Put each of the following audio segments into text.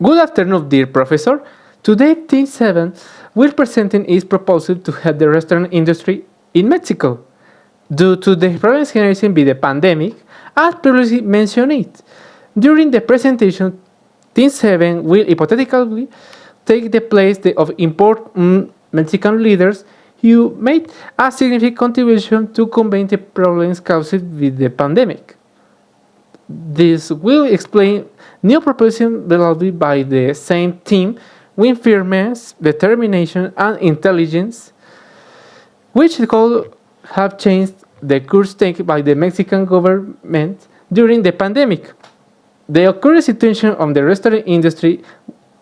Good afternoon, dear professor. Today, Team 7 will present its proposal to help the restaurant industry in Mexico. Due to the problems generated by the pandemic, as previously mentioned, during the presentation, Team 7 will hypothetically take the place of important Mexican leaders who made a significant contribution to combat the problems caused with the pandemic. This will explain new propositions developed by the same team with firmness, determination, and intelligence, which could have changed the course taken by the Mexican government during the pandemic. The current situation of the restaurant industry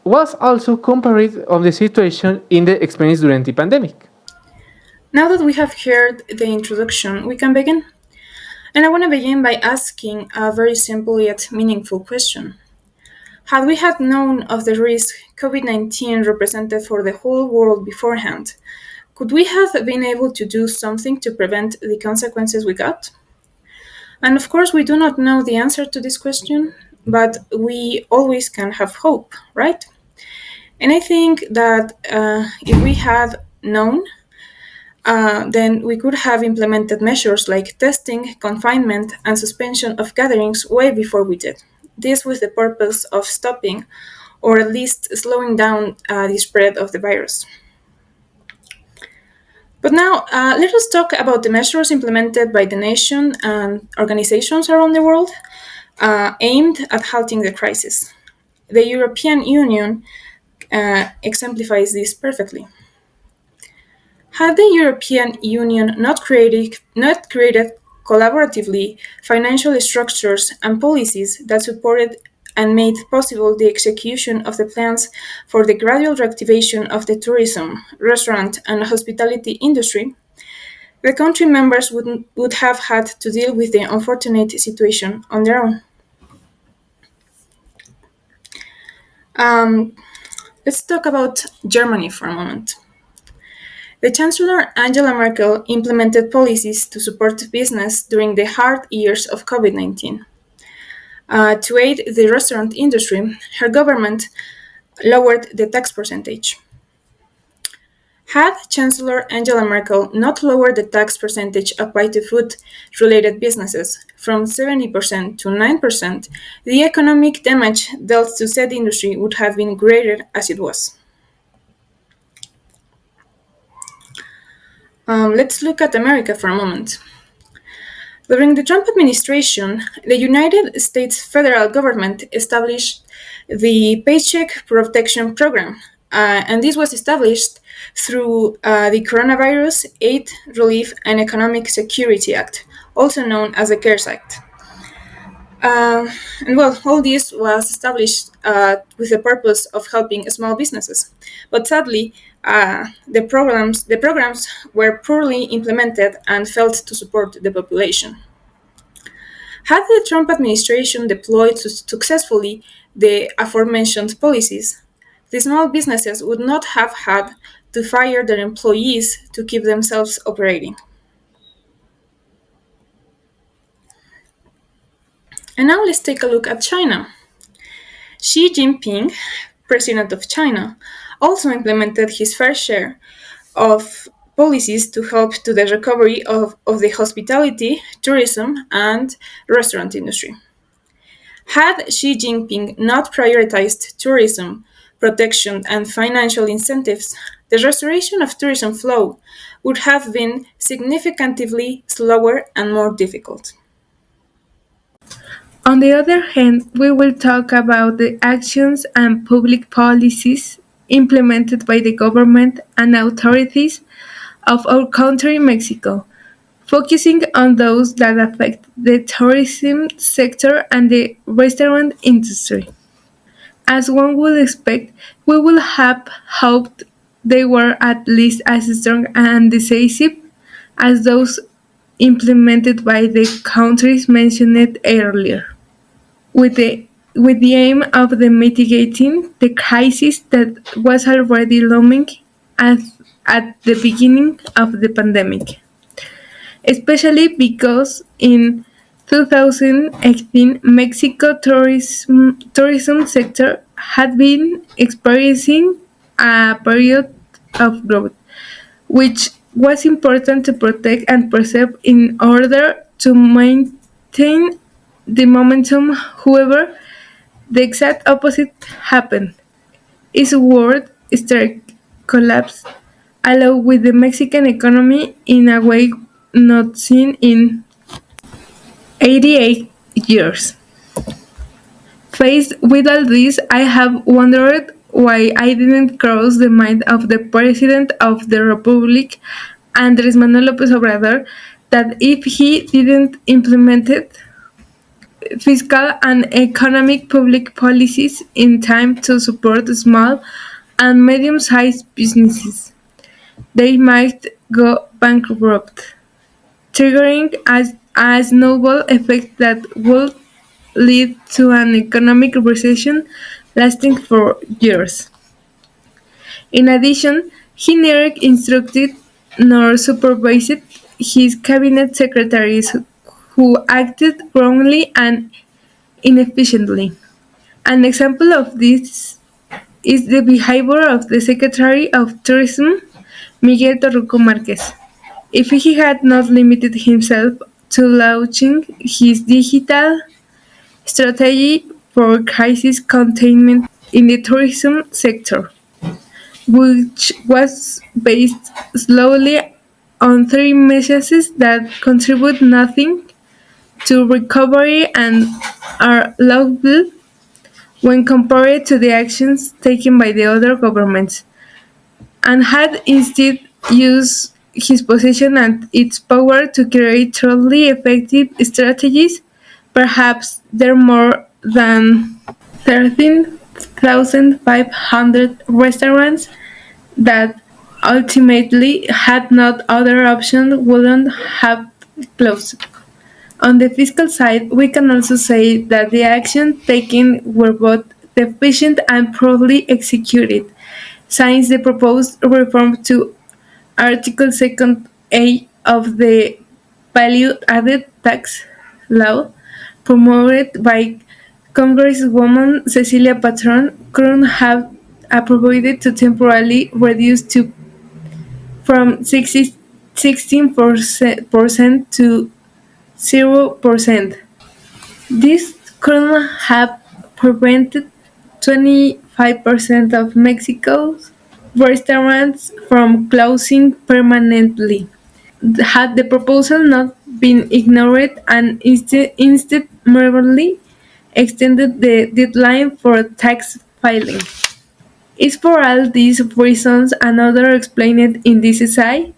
was also compared of the situation in the experience during the pandemic. Now that we have heard the introduction, we can begin. And I want to begin by asking a very simple yet meaningful question. Had we had known of the risk COVID 19 represented for the whole world beforehand, could we have been able to do something to prevent the consequences we got? And of course, we do not know the answer to this question, but we always can have hope, right? And I think that if we had known, then we could have implemented measures like testing, confinement, and suspension of gatherings way before we did. This with the purpose of stopping or at least slowing down the spread of the virus. But now, let us talk about the measures implemented by the nation and organizations around the world aimed at halting the crisis. The European Union exemplifies this perfectly. Had the European Union not created collaboratively financial structures and policies that supported and made possible the execution of the plans for the gradual reactivation of the tourism, restaurant, and hospitality industry, the country members would have had to deal with the unfortunate situation on their own. Um, let's talk about Germany for a moment. The Chancellor Angela Merkel implemented policies to support business during the hard years of COVID 19. To aid the restaurant industry, her government lowered the tax percentage. Had Chancellor Angela Merkel not lowered the tax percentage applied to food related businesses from 70% to 9%, the economic damage dealt to said industry would have been greater as it was. Let's look at America for a moment. During the Trump administration, the United States federal government established the Paycheck Protection Program, and this was established through the Coronavirus Aid, Relief, and Economic Security Act, also known as the CARES Act. And well, all this was established with the purpose of helping small businesses. But sadly, the programs were poorly implemented and failed to support the population. Had the Trump administration deployed successfully the aforementioned policies, the small businesses would not have had to fire their employees to keep themselves operating. And now let's take a look at China. Xi Jinping, president of China, also implemented his fair share of policies to help to the recovery of the hospitality, tourism, and restaurant industry. Had Xi Jinping not prioritized tourism, protection, and financial incentives, the restoration of tourism flow would have been significantly slower and more difficult. On the other hand, we will talk about the actions and public policies implemented by the government and authorities of our country, Mexico, focusing on those that affect the tourism sector and the restaurant industry. As one would expect, we would have hoped they were at least as strong and decisive as those implemented by the countries mentioned earlier, with the aim of the mitigating the crisis that was already looming at, at the beginning of the pandemic, especially because in 2018, Mexico tourism sector had been experiencing a period of growth, which was important to protect and preserve in order to maintain the momentum. However, the exact opposite happened. Its world stark collapse along with the Mexican economy in a way not seen in 88 years. Faced with all this, I have wondered why I didn't cross the mind of the President of the Republic, Andres Manuel Lopez Obrador, that if he didn't implement fiscal and economic public policies in time to support small and medium-sized businesses, they might go bankrupt, triggering a snowball effect that would lead to an economic recession lasting for years. In addition, he neither instructed nor supervised his cabinet secretaries who acted wrongly and inefficiently. An example of this is the behavior of the Secretary of Tourism, Miguel Torruco Marquez. If he had not limited himself to launching his digital strategy for crisis containment in the tourism sector, which was based slowly on three measures that contribute nothing to recovery and are laudable when compared to the actions taken by the other governments, and had instead used his position and its power to create truly effective strategies. Perhaps there are more than 13,500 restaurants that ultimately had not other option wouldn't have closed. On the fiscal side, we can also say that the actions taken were both efficient and properly executed. Since the proposed reform to Article 2 A of the Value Added Tax Law, promoted by Congresswoman Cecilia Patron, could have approved to temporarily reduce to from 16% to 0%. This could have prevented 25% of Mexico's restaurants from closing permanently. Had the proposal not been ignored and instead merely extended the deadline for tax filing. It's for all these reasons and others explained in this essay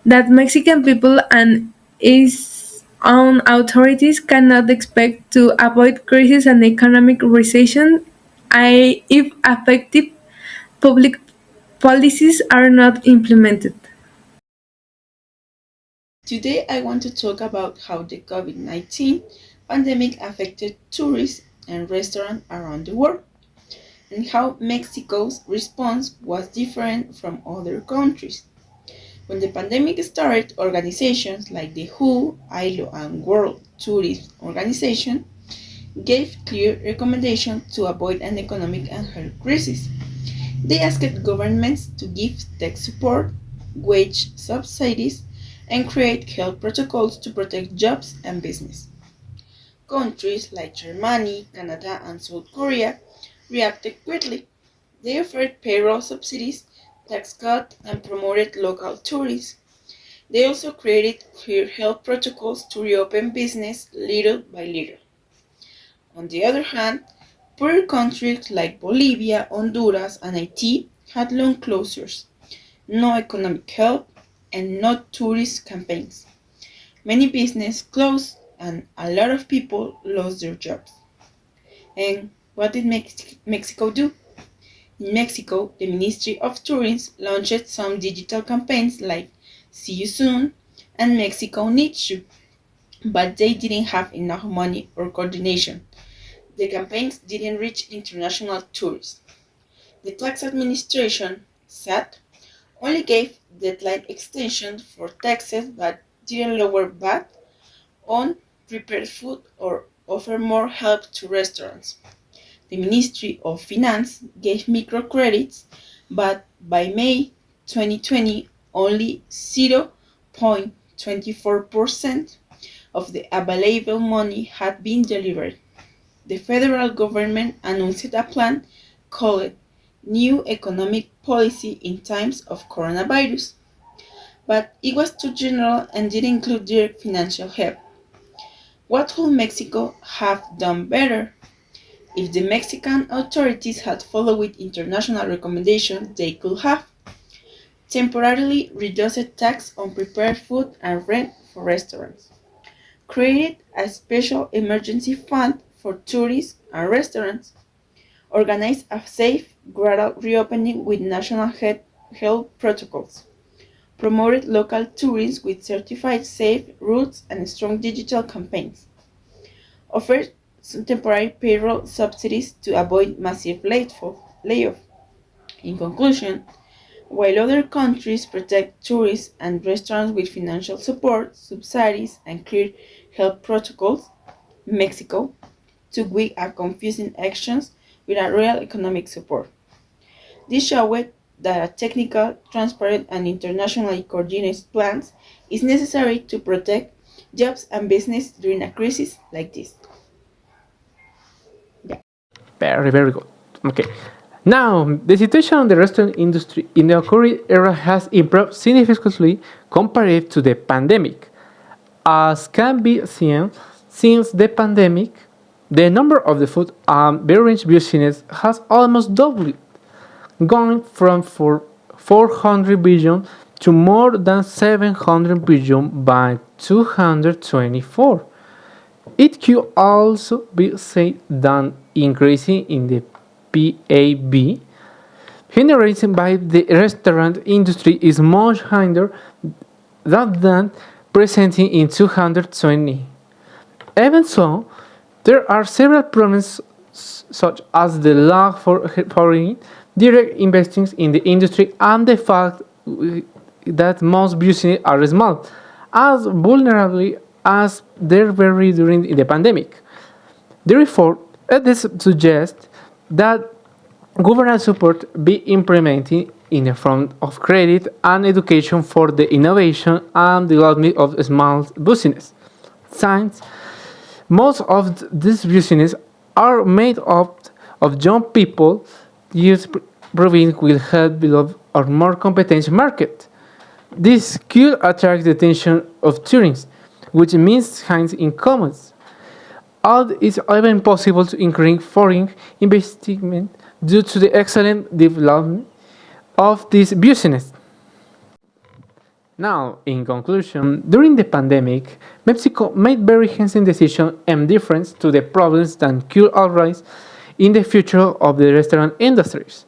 that Mexican people and its own authorities cannot expect to avoid crisis and economic recession if effective public policies are not implemented. Today, I want to talk about how the COVID 19 pandemic affected tourists and restaurants around the world, and how Mexico's response was different from other countries. When the pandemic started, organizations like the WHO, ILO, and World Tourism Organization gave clear recommendations to avoid an economic and health crisis. They asked governments to give tech support, wage subsidies, and create health protocols to protect jobs and business. Countries like Germany, Canada, and South Korea reacted quickly. They offered payroll subsidies, tax cuts, and promoted local tourism. They also created clear health protocols to reopen business little by little. On the other hand, poorer countries like Bolivia, Honduras, and Haiti had long closures, no economic help, and no tourist campaigns. Many businesses closed and a lot of people lost their jobs. And what did Mexico do? In Mexico, the Ministry of Tourism launched some digital campaigns like See You Soon and Mexico Needs You, but they didn't have enough money or coordination. The campaigns didn't reach international tourists. The tax administration, SAT, only gave deadline extensions for taxes but didn't lower VAT on prepare food, or offer more help to restaurants. The Ministry of Finance gave microcredits, but by May 2020, only 0.24% of the available money had been delivered. The federal government announced a plan called New Economic Policy in Times of Coronavirus, but it was too general and didn't include direct financial help. What could Mexico have done better? If the Mexican authorities had followed international recommendations, they could have temporarily reduced tax on prepared food and rent for restaurants, created a special emergency fund for tourists and restaurants, organized a safe, gradual reopening with national health protocols, promoted local tourism with certified safe routes and strong digital campaigns, offered some temporary payroll subsidies to avoid massive layoff. In conclusion, while other countries protect tourists and restaurants with financial support, subsidies, and clear health protocols, Mexico took weak and confusing actions with a real economic support. This showed that a technical, transparent, and internationally coordinated plan is necessary to protect jobs and business during a crisis like this. Yeah. Very, very good. Okay. Now, the situation in the restaurant industry in the current era has improved significantly compared to the pandemic. As can be seen, since the pandemic, the number of the food and beverage business has almost doubled, going from 400 billion to more than 700 billion by 224. It could also be said that increasing in the PAB generated by the restaurant industry is much higher than presenting in 220. Even so, there are several problems such as the lack for foreign direct investments in the industry and the fact that most businesses are small, as vulnerable as they were during the pandemic. Therefore, it suggests that government support be implemented in the front of credit and education for the innovation and development of small business. Since most of these businesses are made up of young people, youth proving will help build a more competent market. This could attract the attention of tourists, which means high incomes. All is even possible to increase foreign investment due to the excellent development of this business. Now, in conclusion, during the pandemic, Mexico made very hasty decisions and difference to the problems that could arise in the future of the restaurant industries.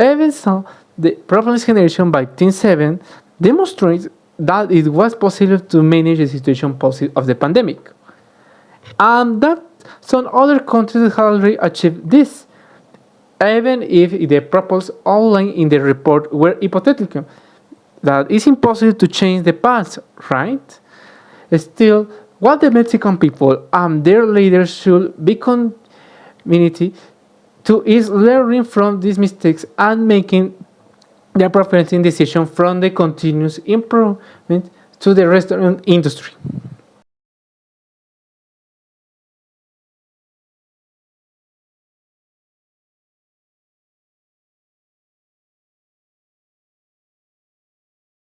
Even so, the problems generation by Team 7 demonstrates that it was possible to manage the situation of the pandemic, and that some other countries have already achieved this, even if the proposals outlined in the report were hypothetical. That it's impossible to change the past, right? Still, what the Mexican people and their leaders should be community to is learning from these mistakes and making the appropriate decision from the continuous improvement to the restaurant industry.